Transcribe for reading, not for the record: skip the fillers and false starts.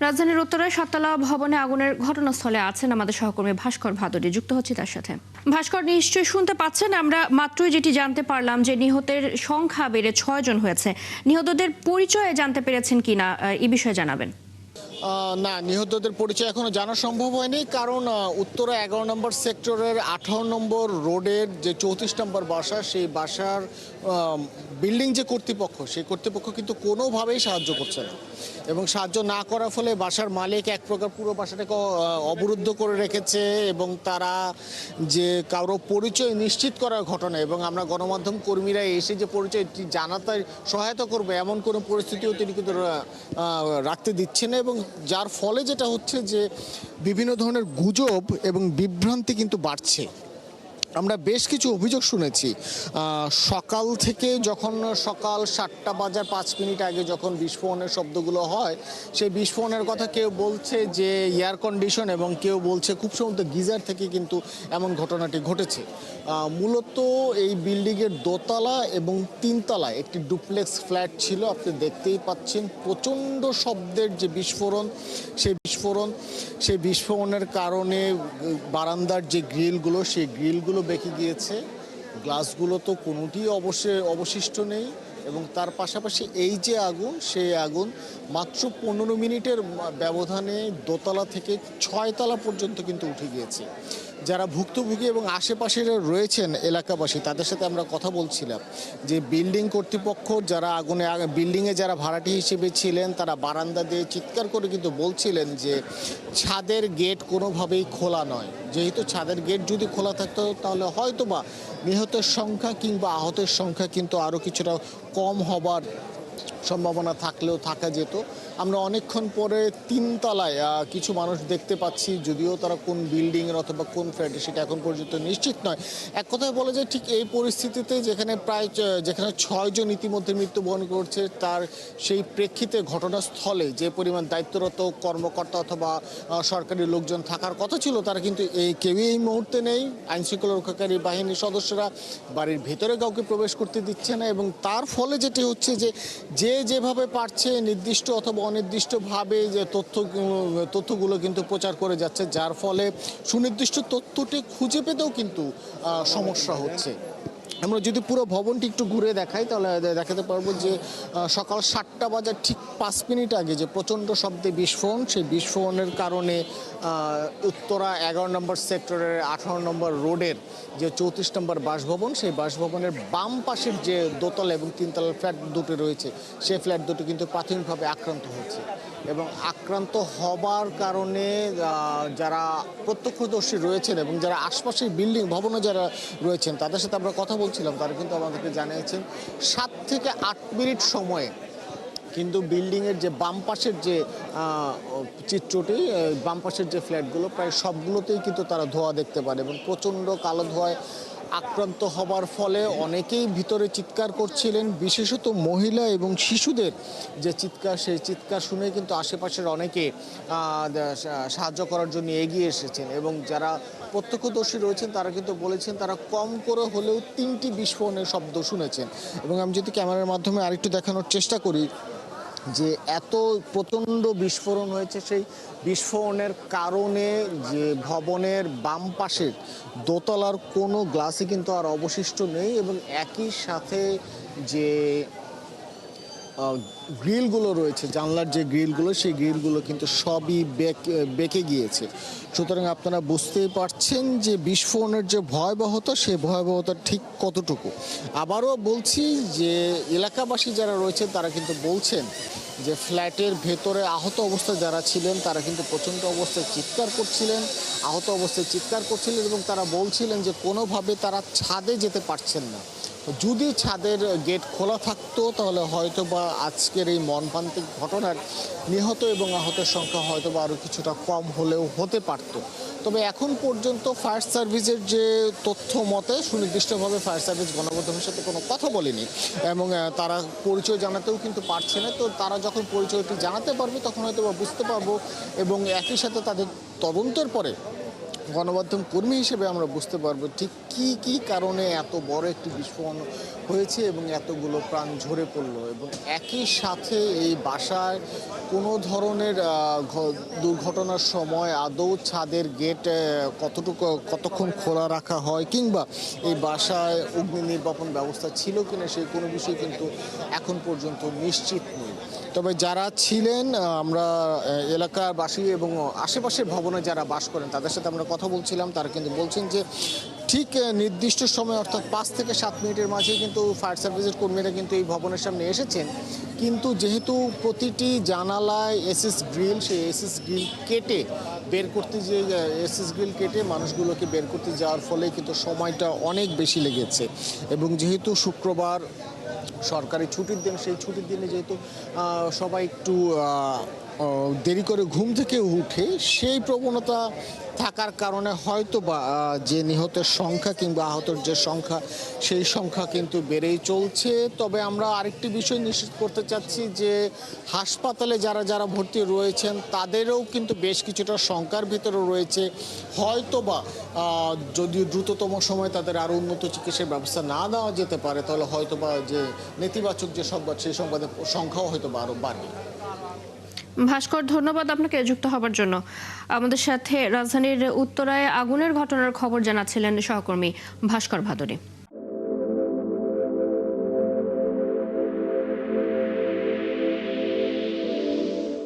রাজধানীর উত্তরায় সাততলা ভবনে আগুনের ঘটনাস্থলে আছেন আমাদের সহকর্মী ভাস্কর ভাদুড়ী। যুক্ত হচ্ছে তার সাথে। ভাস্কর, নিশ্চয়ই শুনতে পাচ্ছেন। আমরা মাত্রই যেটি জানতে পারলাম যে নিহতের সংখ্যা বেড়ে ৬ জন হয়েছে। নিহতদের পরিচয় জানতে পেরেছেন কিনা এই বিষয়ে জানাবেন। না, নিহতদের পরিচয় এখনো জানা সম্ভব হয়নি, কারণ উত্তরা 11 নম্বর সেক্টরের 18 নম্বর রোডের যে 34 নম্বর বাসা, সেই বাসার বিল্ডিং যে কর্তৃপক্ষ, সেই কর্তৃপক্ষ কিন্তু কোনোভাবেই সাহায্য করছে না, এবং সাহায্য না করার ফলে বাসার মালিক এক প্রকার পুরো বাসাটাকে অবরুদ্ধ করে রেখেছে, এবং তারা যে কারো পরিচয় নিশ্চিত করার ঘটনা, এবং আমরা গণমাধ্যম কর্মীরা এসে যে পরিচয়টি জানাতে সহায়তা করবে এমন কোনো পরিস্থিতিও তিনি কিন্তু রাখতে দিচ্ছেন না, এবং যার ফলে যেটা হচ্ছে যে বিভিন্ন ধরনের গুজব এবং বিভ্রান্তি কিন্তু বাড়ছে। আমরা বেশ কিছু অভিযোগ শুনেছি সকাল থেকে, যখন সকাল 7টা বাজার 5 মিনিট আগে যখন বিস্ফোরণের শব্দগুলো হয়, সেই বিস্ফোরণের কথা কেউ বলছে যে এয়ার কন্ডিশন, এবং কেউ বলছে খুব সম্ভবত গিজার থেকে কিন্তু এমন ঘটনাটি ঘটেছে। মূলত এই বিল্ডিংয়ের দোতলা এবং 3 তলায় একটি ডুপ্লেক্স ফ্ল্যাট ছিল। আপনি দেখতেই পাচ্ছেন প্রচণ্ড শব্দের যে বিস্ফোরণ, সেই বিস্ফোরণের কারণে বারান্দার যে গ্রিলগুলো, সেই গ্রিলগুলো বেঁকে গিয়েছে। গ্লাসগুলো তো কোনোটি অবশিষ্ট নেই, এবং তার পাশাপাশি এই যে আগুন, সেই আগুন মাত্র 15 মিনিটের ব্যবধানে দোতলা থেকে 6 তলা পর্যন্ত কিন্তু উঠে গিয়েছে। যারা ভুক্তভোগী এবং আশেপাশের রয়েছেন এলাকাবাসী, তাদের সাথে আমরা কথা বলছিলাম যে বিল্ডিং কর্তৃপক্ষ যারা বিল্ডিংয়ে যারা ভাড়াটি হিসেবে ছিলেন, তারা বারান্দা দিয়ে চিৎকার করে কিন্তু বলছিলেন যে ছাদের গেট কোনোভাবেই খোলা নয়। যেহেতু ছাদের গেট যদি খোলা থাকতো, তাহলে হয়তোবা নিহতের সংখ্যা কিংবা আহতের সংখ্যা কিন্তু আরও কিছুটা কম হবার সম্ভাবনা থাকলেও থাকা যেত। আমরা অনেকক্ষণ পরে 3 তলায় কিছু মানুষ দেখতে পাচ্ছি, যদিও তারা কোন বিল্ডিংয়ের অথবা কোন ফ্ল্যাটে সেটা এখন পর্যন্ত নিশ্চিত নয়। এক কথায় বলা যায়, ঠিক এই পরিস্থিতিতে যেখানে 6 জন ইতিমধ্যে মৃত্যুবরণ করছে, তার সেই প্রেক্ষিতে ঘটনাস্থলে যে পরিমাণ দায়িত্বরত কর্মকর্তা অথবা সরকারি লোকজন থাকার কথা ছিল, তারা কিন্তু কেউই এই মুহূর্তে নেই। আইনশৃঙ্খলা রক্ষাকারী বাহিনীর সদস্যরা বাড়ির ভেতরে কাউকে প্রবেশ করতে দিচ্ছে না, এবং তার ফলে যেটি হচ্ছে যে যেভাবে পারছে নির্দিষ্ট অথবা অনির্দিষ্টভাবে যে তথ্যগুলো কিন্তু প্রচার করে যাচ্ছে, যার ফলে সুনির্দিষ্ট তথ্যটি খুঁজে পেতেও কিন্তু সমস্যা হচ্ছে। আমরা যদি পুরো ভবনটি একটু ঘুরে দেখাই, তাহলে দেখাতে পারবো যে সকাল 7টা বাজার ঠিক 5 মিনিট আগে যে প্রচণ্ড শব্দে বিস্ফোরণ, সেই বিস্ফোরণের কারণে উত্তরা 11 নম্বর সেক্টরের 18 নম্বর রোডের যে 34 নম্বর বাসভবন, সেই বাসভবনের বাম পাশের যে দোতলা এবং 3 তলার ফ্ল্যাট দুটো রয়েছে, সেই ফ্ল্যাট দুটো কিন্তু প্রাথমিকভাবে আক্রান্ত হয়েছে, এবং আক্রান্ত হবার কারণে যারা প্রত্যক্ষদর্শী রয়েছেন এবং যারা আশপাশের বিল্ডিং ভবনে যারা রয়েছেন, তাদের সাথে আমরা কথা বলছিলাম, তারা কিন্তু আমাদেরকে জানিয়েছেন 7 থেকে 8 মিনিট সময়ে কিন্তু বিল্ডিংয়ের যে বাম পাশের যে চিত্রটি, বাম পাশের যে ফ্ল্যাটগুলো, প্রায় সবগুলোতেই কিন্তু তারা ধোঁয়া দেখতে পারে, এবং প্রচণ্ড কালো ধোঁয়ায় আক্রান্ত হবার ফলে অনেকেই ভিতরে চিৎকার করছিলেন। বিশেষত মহিলা এবং শিশুদের যে চিৎকার, সেই চিৎকার শুনে কিন্তু আশেপাশের অনেকে সাহায্য করার জন্য এগিয়ে এসেছেন, এবং যারা প্রত্যক্ষদর্শী রয়েছেন তারা কিন্তু বলেছেন তারা কম করে হলেও 3টি বিস্ফোরণের শব্দ শুনেছেন। এবং আমি যদি ক্যামেরার মাধ্যমে আরেকটু দেখানোর চেষ্টা করি যে এত প্রচণ্ড বিস্ফোরণ হয়েছে, সেই বিস্ফোরণের কারণে যে ভবনের বাম পাশের দোতলার কোনো গ্লাসই কিন্তু আর অবশিষ্ট নেই, এবং একই সাথে যে গ্রিলগুলো রয়েছে, জানলার যে গ্রিলগুলো, সেই গ্রিলগুলো কিন্তু সবই বেঁকে গিয়েছে। সুতরাং আপনারা বুঝতেই পারছেন যে বিস্ফোরণের যে ভয়াবহতা, সেই ভয়াবহতা ঠিক কতটুকু। আবারও বলছি যে এলাকাবাসী যারা রয়েছেন তারা কিন্তু বলছেন যে ফ্ল্যাটের ভেতরে আহত অবস্থায় যারা ছিলেন, তারা কিন্তু প্রচণ্ড অবস্থায় চিৎকার করছিলেন, এবং তারা বলছিলেন যে কোনোভাবে তারা ছাদে যেতে পারছেন না। যদি ছাদের গেট খোলা থাকতো, তাহলে হয়তো বা আজকের এই মর্মান্তিক ঘটনার নিহত এবং আহতের সংখ্যা হয়তো বা আরও কিছুটা কম হলেও হতে পারত। তবে এখন পর্যন্ত ফায়ার সার্ভিসের যে তথ্য মতে, সুনির্দিষ্টভাবে ফায়ার সার্ভিস গণমাধ্যমের সাথে কোনো কথা বলেনি, এবং তারা পরিচয় জানাতেও কিন্তু পারছে না। তো তারা যখন পরিচয়টি জানাতে পারবে, তখন হয়তো বা বুঝতে পারবো, এবং একই সাথে তাদের তদন্তের পরে গণমাধ্যম কর্মী হিসেবে আমরা বুঝতে পারবো ঠিক কি কি কারণে এত বড় একটি বিস্ফোরণ হয়েছে এবং এতগুলো প্রাণ ঝরে পড়লো এবং একই সাথে এই বাসায় কোনো ধরনের দুর্ঘটনার সময় আদৌ ছাদের গেট কতক্ষণ খোলা রাখা হয় কিংবা এই বাসায় অগ্নি নির্বাপন ব্যবস্থা ছিল কিনা সেই কোনো বিষয় কিন্তু এখন পর্যন্ত নিশ্চিত নেই। তবে যারা ছিলেন আমরা এলাকাবাসী এবং আশেপাশের ভবনে যারা বাস করেন তাদের সাথে আমরা কথা বলছিলাম, তারা কিন্তু বলছেন যে ঠিক নির্দিষ্ট সময় অর্থাৎ 5 থেকে 7 মিনিটের মাঝে কিন্তু ফায়ার সার্ভিসের কর্মীরা কিন্তু এই ভবনের সামনে এসেছেন, কিন্তু যেহেতু প্রতিটি জানালায় এসএস গ্রিল, সেই এসএস গ্রিল কেটে বের করতে যে এসএস গ্রিল কেটে মানুষগুলোকে বের করতে যাওয়ার ফলে কিন্তু সময়টা অনেক বেশি লেগেছে এবং যেহেতু শুক্রবার সরকারি ছুটির দিন, সেই ছুটির দিনে যেহেতু সবাই একটু দেরি করে ঘুম থেকে উঠে সেই প্রবণতা থাকার কারণে হয়তো বা যে নিহতের সংখ্যা কিংবা আহতের যে সংখ্যা সেই সংখ্যা কিন্তু বেড়েই চলছে। তবে আমরা আরেকটি বিষয় নিশ্চিত করতে চাচ্ছি যে হাসপাতালে যারা যারা ভর্তি রয়েছেন তাদেরও কিন্তু বেশ কিছুটা শঙ্কার ভিতরে রয়েছে, হয়তো বা যদি দ্রুততম সময় তাদের আরও উন্নত চিকিৎসার ব্যবস্থা না দেওয়া যেতে পারে তাহলে হয়তো বা যে নেতিবাচক যে সংবাদ সেই সংবাদের সংখ্যাও হয়তো বা আরও বাড়বে। ভাস্কর, ধন্যবাদ আপনাকে যুক্ত হবার জন্য। আমাদের সাথে রাজধানীর উত্তরায় আগুনের ঘটনার খবর জানাচ্ছিলেন সহকর্মী ভাস্কর ভাদুরী।